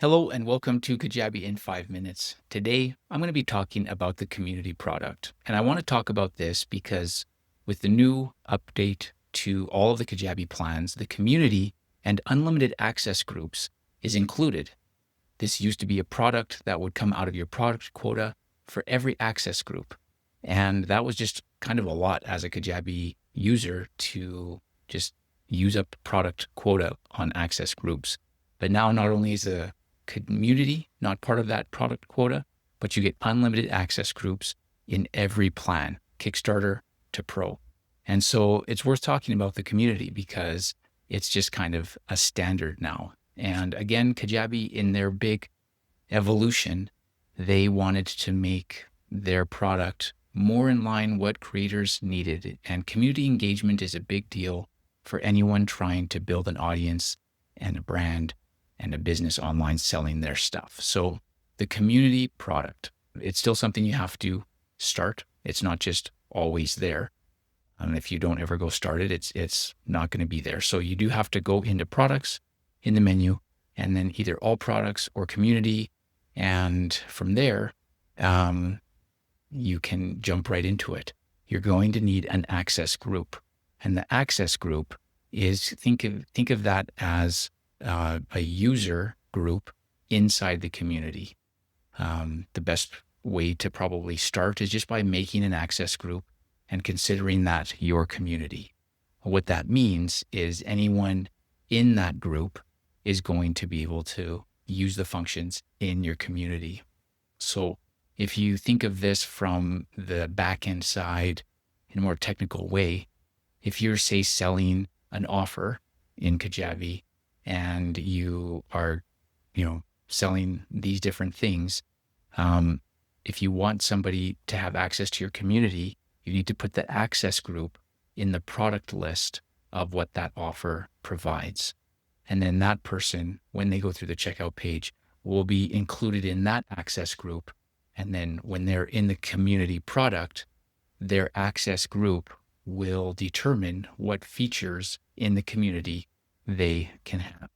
Hello and welcome to Kajabi in 5 minutes. Today, I'm going to be talking about the community product. And I want to talk about this because with the new update to all of the Kajabi plans, the community and unlimited access groups is included. This used to be a product that would come out of your product quota for every access group. And that was just kind of a lot as a Kajabi user to just use up product quota on access groups. But now not only is the community not part of that product quota, but you get unlimited access groups in every plan, Kickstarter to Pro. And so it's worth talking about the community because it's just kind of a standard now. And again, Kajabi, in their big evolution, they wanted to make their product more in line what creators needed. And community engagement is a big deal for anyone trying to build an audience and a brand and a business online selling their stuff. So the community product, it's still something you have to start. It's not just always there. If you don't ever go start it, it's not going to be there. So you do have to go into products in the menu and then either all products or community. And from there, you can jump right into it. You're going to need an access group. And the access group is, think of that as a user group inside the community. The best way to probably start is just by making an access group and considering that your community. What that means is anyone in that group is going to be able to use the functions in your community. So if you think of this from the back-end side in a more technical way, if you're, say, selling an offer in Kajabi and you are, selling these different things, if you want somebody to have access to your community, you need to put the access group in the product list of what that offer provides. And then that person, when they go through the checkout page, will be included in that access group. And then when they're in the community product, their access group will determine what features in the community they can have.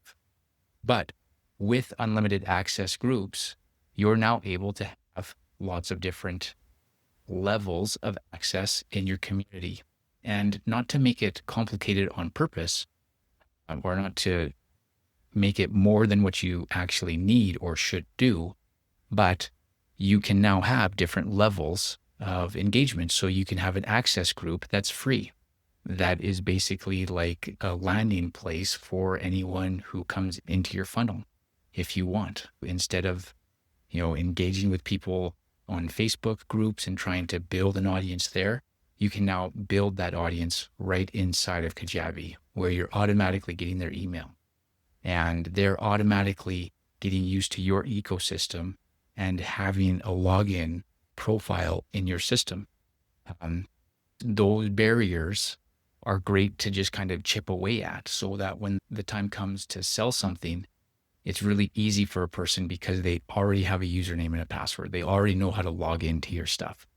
But with unlimited access groups, you're now able to have lots of different levels of access in your community. And not to make it complicated on purpose, or not to make it more than what you actually need or should do, but you can now have different levels of engagement. So you can have an access group that's free. That is basically like a landing place for anyone who comes into your funnel if you want. Instead of, engaging with people on Facebook groups and trying to build an audience there, you can now build that audience right inside of Kajabi, where you're automatically getting their email and they're automatically getting used to your ecosystem and having a login profile in your system. Those barriers are great to just kind of chip away at so that when the time comes to sell something, it's really easy for a person because they already have a username and a password. They already know how to log into your stuff.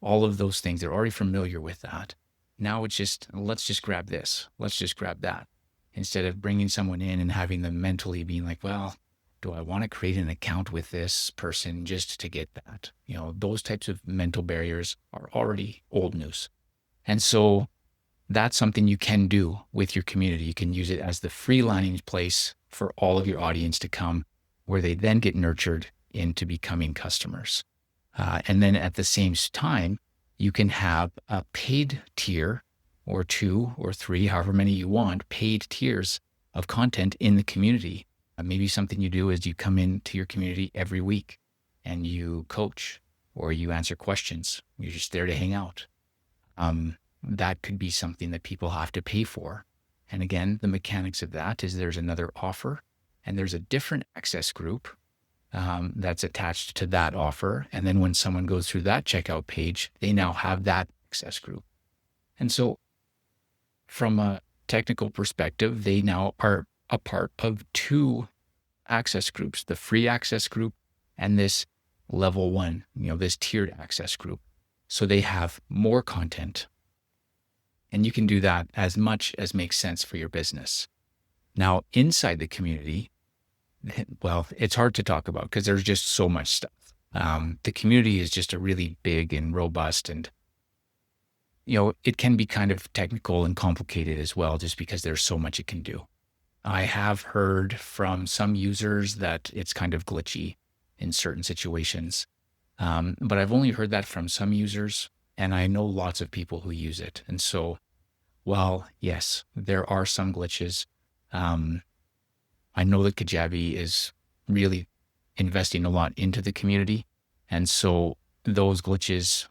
All of those things, they're already familiar with that. Now it's just, let's just grab this. Let's just grab that. Instead of bringing someone in and having them mentally being like, well, do I want to create an account with this person just to get that? Those types of mental barriers are already old news. And so that's something you can do with your community. You can use it as the free landing place for all of your audience to come, where they then get nurtured into becoming customers. And then at the same time, you can have a paid tier or 2 or 3, however many you want, paid tiers of content in the community. Maybe something you do is you come into your community every week and you coach or you answer questions. You're just there to hang out. That could be something that people have to pay for. And again, the mechanics of that is there's another offer and there's a different access group that's attached to that offer. And then when someone goes through that checkout page, they now have that access group. And so from a technical perspective, they now are a part of 2 access groups, the free access group and this level 1, this tiered access group. So they have more content. And you can do that as much as makes sense for your business. Now, inside the community, well, it's hard to talk about because there's just so much stuff. The community is just a really big and robust, and it can be kind of technical and complicated as well, just because there's so much it can do. I have heard from some users that it's kind of glitchy in certain situations, but I've only heard that from some users, and I know lots of people who use it. And so, while yes, there are some glitches, um, I know that Kajabi is really investing a lot into the community. And so those glitches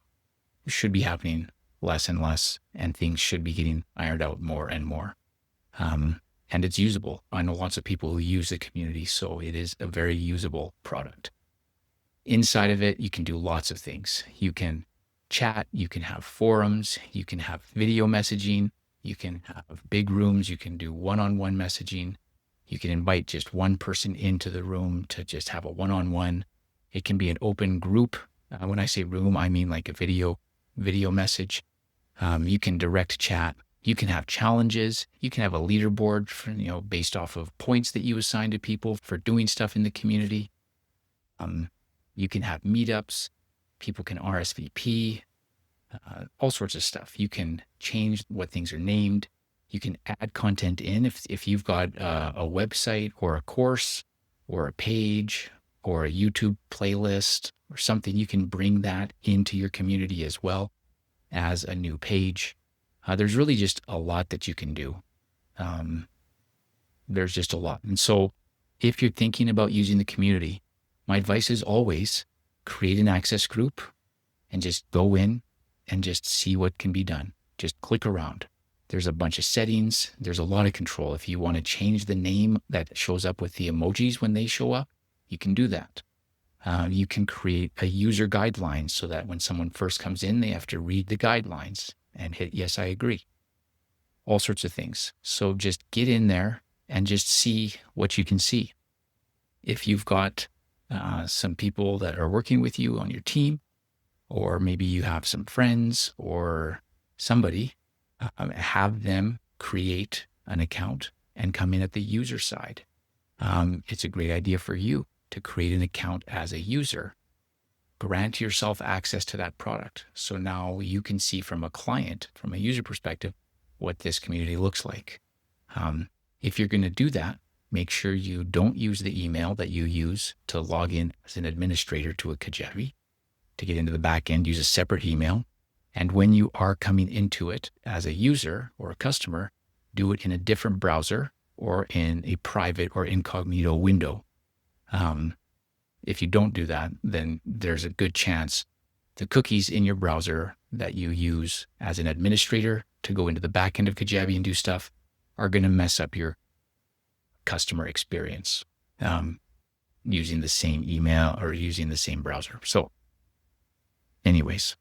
should be happening less and less, and things should be getting ironed out more and more. And it's usable. I know lots of people who use the community, so it is a very usable product. Inside of it, you can do lots of things. You can chat, you can have forums, you can have video messaging, you can have big rooms, you can do one-on-one messaging. You can invite just one person into the room to just have a one-on-one. It can be an open group. When I say room, I mean like a video message. You can direct chat. You can have challenges. You can have a leaderboard for, based off of points that you assign to people for doing stuff in the community. You can have meetups. People can RSVP, all sorts of stuff. You can change what things are named. You can add content in if you've got a website or a course or a page or a YouTube playlist or something. You can bring that into your community as well as a new page. There's really just a lot that you can do. There's just a lot. And so if you're thinking about using the community, my advice is always create an access group and just go in and just see what can be done. Just click around. There's a bunch of settings. There's a lot of control. If you want to change the name that shows up with the emojis when they show up, you can do that. You can create a user guideline so that when someone first comes in, they have to read the guidelines and hit, yes, I agree. All sorts of things. So just get in there and just see what you can see. If you've got some people that are working with you on your team, or maybe you have some friends or somebody, have them create an account and come in at the user side. It's a great idea for you to create an account as a user. Grant yourself access to that product. So now you can see from a client, from a user perspective, what this community looks like. If you're going to do that, make sure you don't use the email that you use to log in as an administrator to a Kajabi. To get into the back end, use a separate email. And when you are coming into it as a user or a customer, do it in a different browser or in a private or incognito window. If you don't do that, then there's a good chance the cookies in your browser that you use as an administrator to go into the back end of Kajabi and do stuff are going to mess up your customer experience using the same email or using the same browser. So anyways,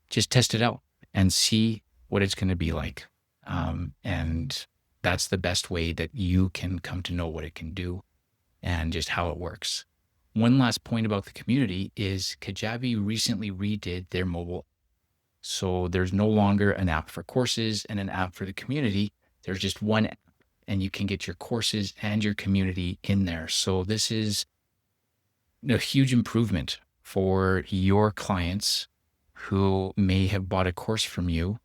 just test it out and see what it's going to be like. And that's the best way that you can come to know what it can do and just how it works. One last point about the community is Kajabi recently redid their mobile. So there's no longer an app for courses and an app for the community. There's just one app, and you can get your courses and your community in there. So this is a huge improvement for your clients who may have bought a course from you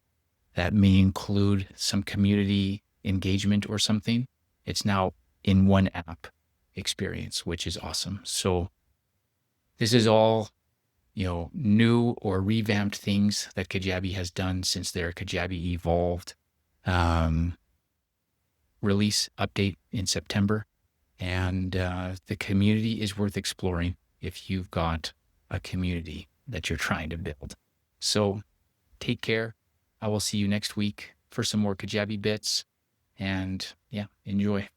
that may include some community engagement or something. It's now in one app experience, which is awesome. So this is all, new or revamped things that Kajabi has done since their Kajabi Evolved release update in September. And the community is worth exploring if you've got a community that you're trying to build. So take care. I will see you next week for some more Kajabi bits. And enjoy.